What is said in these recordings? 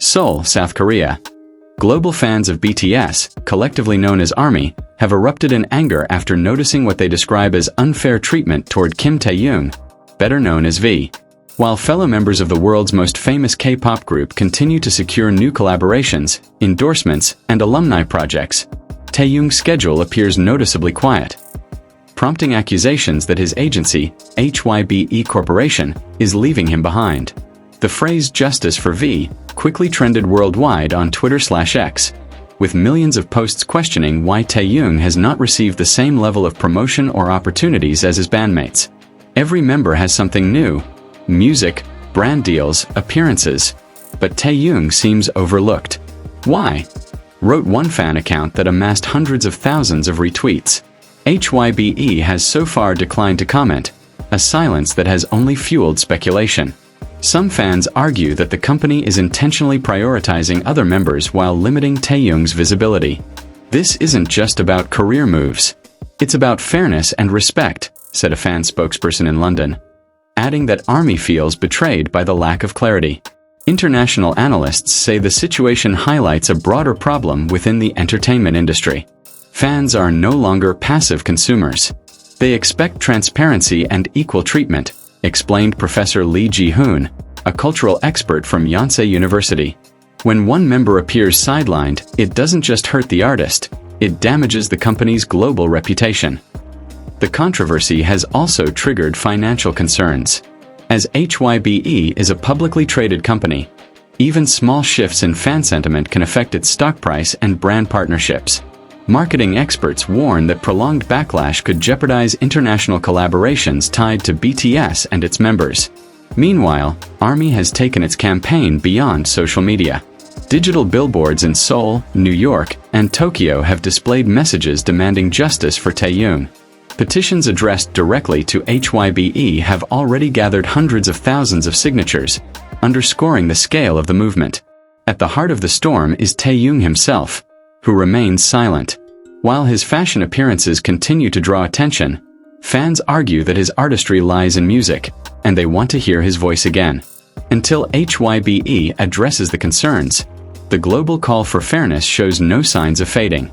Seoul, South Korea. Global fans of BTS, collectively known as ARMY, have erupted in anger after noticing what they describe as unfair treatment toward Kim Tae-young, better known as V. While fellow members of the world's most famous K-pop group continue to secure new collaborations, endorsements, and alumni projects, Tae-young's schedule appears noticeably quiet, prompting accusations that his agency, HYBE Corporation, is leaving him behind. The phrase "justice for V" quickly trended worldwide on Twitter/X, with millions of posts questioning why Tae-young has not received the same level of promotion or opportunities as his bandmates. Every member has something new: music, brand deals, appearances. But Tae-young seems overlooked. Why? Wrote one fan account that amassed hundreds of thousands of retweets. HYBE has so far declined to comment, a silence that has only fueled speculation. Some fans argue that the company is intentionally prioritizing other members while limiting Tae-young's visibility. This isn't just about career moves. It's about fairness and respect, said a fan spokesperson in London, adding that ARMY feels betrayed by the lack of clarity. International analysts say the situation highlights a broader problem within the entertainment industry. Fans are no longer passive consumers. They expect transparency and equal treatment, explained Professor Lee Ji-hoon, a cultural expert from Yonsei University. When one member appears sidelined, it doesn't just hurt the artist, it damages the company's global reputation. The controversy has also triggered financial concerns. As HYBE is a publicly traded company, even small shifts in fan sentiment can affect its stock price and brand partnerships. Marketing experts warn that prolonged backlash could jeopardize international collaborations tied to BTS and its members. Meanwhile, ARMY has taken its campaign beyond social media. Digital billboards in Seoul, New York, and Tokyo have displayed messages demanding justice for Tae-young. Petitions addressed directly to HYBE have already gathered hundreds of thousands of signatures, underscoring the scale of the movement. At the heart of the storm is Tae-young himself, who remains silent. While his fashion appearances continue to draw attention, fans argue that his artistry lies in music, and they want to hear his voice again. Until HYBE addresses the concerns, the global call for fairness shows no signs of fading.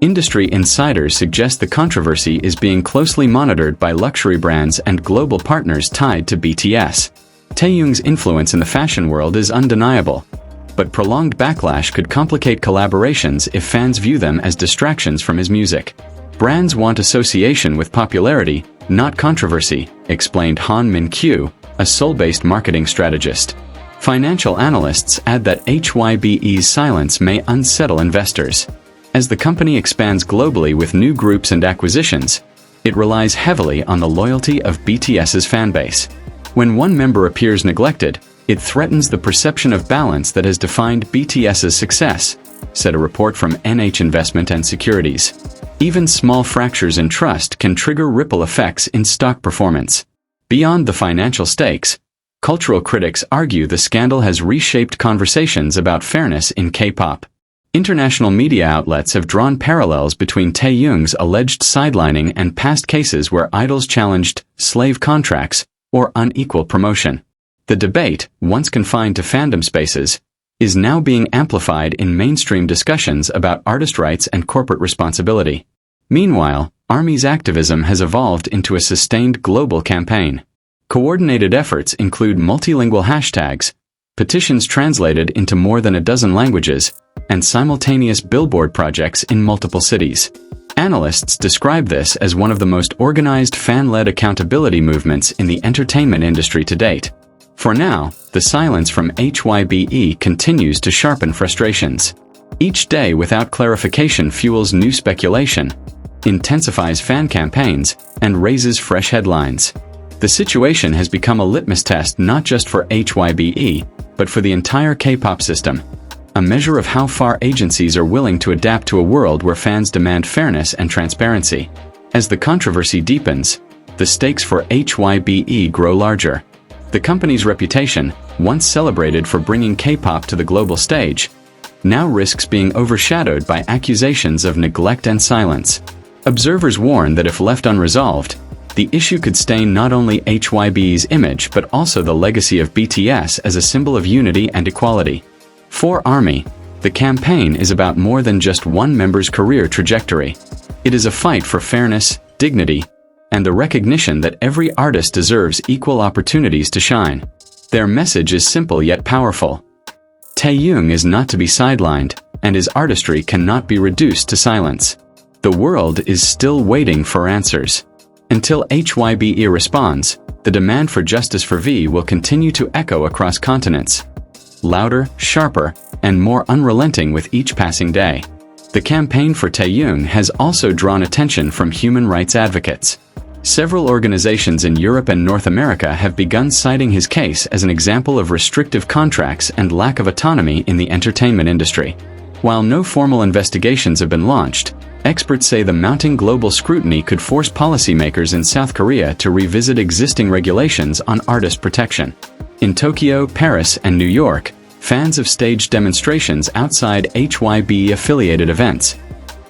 Industry insiders suggest the controversy is being closely monitored by luxury brands and global partners tied to BTS. Tae-young's influence in the fashion world is undeniable, but prolonged backlash could complicate collaborations if fans view them as distractions from his music. Brands want association with popularity, not controversy, explained Han Min-kyu, a Seoul-based marketing strategist. Financial analysts add that HYBE's silence may unsettle investors. As the company expands globally with new groups and acquisitions, it relies heavily on the loyalty of BTS's fanbase. When one member appears neglected, it threatens the perception of balance that has defined BTS's success, said a report from NH Investment and Securities. Even small fractures in trust can trigger ripple effects in stock performance. Beyond the financial stakes, cultural critics argue the scandal has reshaped conversations about fairness in K-pop. International media outlets have drawn parallels between Tae-young's alleged sidelining and past cases where idols challenged slave contracts or unequal promotion. The debate, once confined to fandom spaces, is now being amplified in mainstream discussions about artist rights and corporate responsibility. Meanwhile, ARMY's activism has evolved into a sustained global campaign. Coordinated efforts include multilingual hashtags, petitions translated into more than a dozen languages, and simultaneous billboard projects in multiple cities. Analysts describe this as one of the most organized fan-led accountability movements in the entertainment industry to date. For now, the silence from HYBE continues to sharpen frustrations. Each day without clarification fuels new speculation, intensifies fan campaigns, and raises fresh headlines. The situation has become a litmus test not just for HYBE, but for the entire K-pop system, a measure of how far agencies are willing to adapt to a world where fans demand fairness and transparency. As the controversy deepens, the stakes for HYBE grow larger. The company's reputation, once celebrated for bringing K-pop to the global stage, now risks being overshadowed by accusations of neglect and silence. Observers warn that if left unresolved, the issue could stain not only HYBE's image but also the legacy of BTS as a symbol of unity and equality. For ARMY, the campaign is about more than just one member's career trajectory. It is a fight for fairness, dignity, and the recognition that every artist deserves equal opportunities to shine. Their message is simple yet powerful. Taehyung is not to be sidelined, and his artistry cannot be reduced to silence. The world is still waiting for answers. Until HYBE responds, the demand for justice for V will continue to echo across continents. Louder, sharper, and more unrelenting with each passing day. The campaign for Taehyung has also drawn attention from human rights advocates. Several organizations in Europe and North America have begun citing his case as an example of restrictive contracts and lack of autonomy in the entertainment industry. While no formal investigations have been launched, experts say the mounting global scrutiny could force policymakers in South Korea to revisit existing regulations on artist protection. In Tokyo, Paris, and New York, fans have staged demonstrations outside HYBE-affiliated events,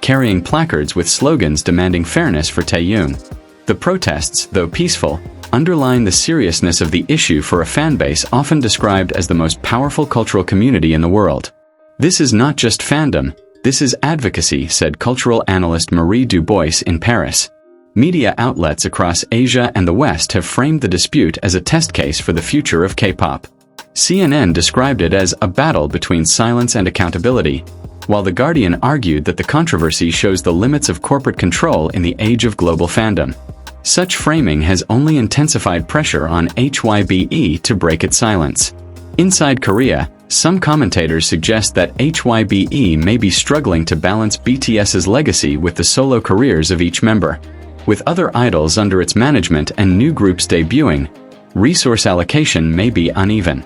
carrying placards with slogans demanding fairness for Taehyung. The protests, though peaceful, underline the seriousness of the issue for a fanbase often described as the most powerful cultural community in the world. This is not just fandom, this is advocacy, said cultural analyst Marie Dubois in Paris. Media outlets across Asia and the West have framed the dispute as a test case for the future of K-pop. CNN described it as a battle between silence and accountability, while The Guardian argued that the controversy shows the limits of corporate control in the age of global fandom. Such framing has only intensified pressure on HYBE to break its silence. Inside Korea, some commentators suggest that HYBE may be struggling to balance BTS's legacy with the solo careers of each member. With other idols under its management and new groups debuting, resource allocation may be uneven.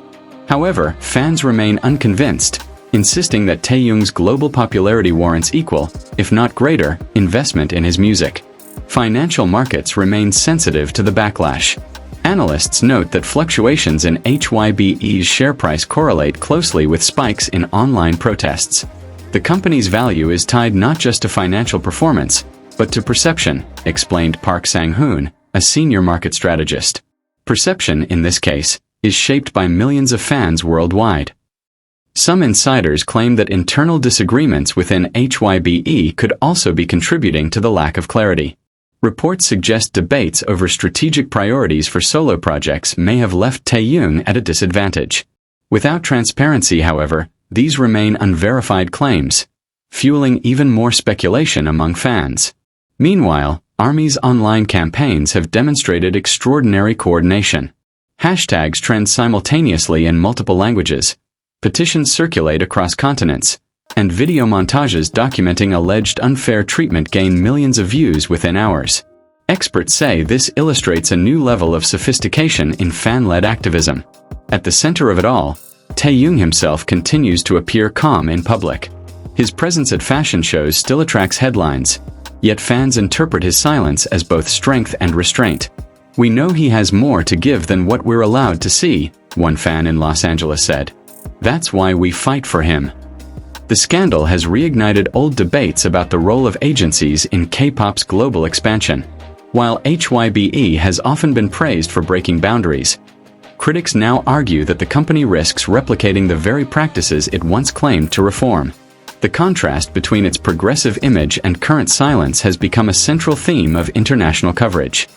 However, fans remain unconvinced, insisting that Taehyung's global popularity warrants equal, if not greater, investment in his music. Financial markets remain sensitive to the backlash. Analysts note that fluctuations in HYBE's share price correlate closely with spikes in online protests. The company's value is tied not just to financial performance, but to perception, explained Park Sang-hoon, a senior market strategist. Perception, in this case, is shaped by millions of fans worldwide. Some insiders claim that internal disagreements within HYBE could also be contributing to the lack of clarity. Reports suggest debates over strategic priorities for solo projects may have left Taehyung at a disadvantage. Without transparency, however, these remain unverified claims, fueling even more speculation among fans. Meanwhile, ARMY's online campaigns have demonstrated extraordinary coordination. Hashtags trend simultaneously in multiple languages, petitions circulate across continents, and video montages documenting alleged unfair treatment gain millions of views within hours. Experts say this illustrates a new level of sophistication in fan-led activism. At the center of it all, Taehyung himself continues to appear calm in public. His presence at fashion shows still attracts headlines, yet fans interpret his silence as both strength and restraint. "We know he has more to give than what we're allowed to see," one fan in Los Angeles said. "That's why we fight for him." The scandal has reignited old debates about the role of agencies in K-pop's global expansion. While HYBE has often been praised for breaking boundaries, critics now argue that the company risks replicating the very practices it once claimed to reform. The contrast between its progressive image and current silence has become a central theme of international coverage.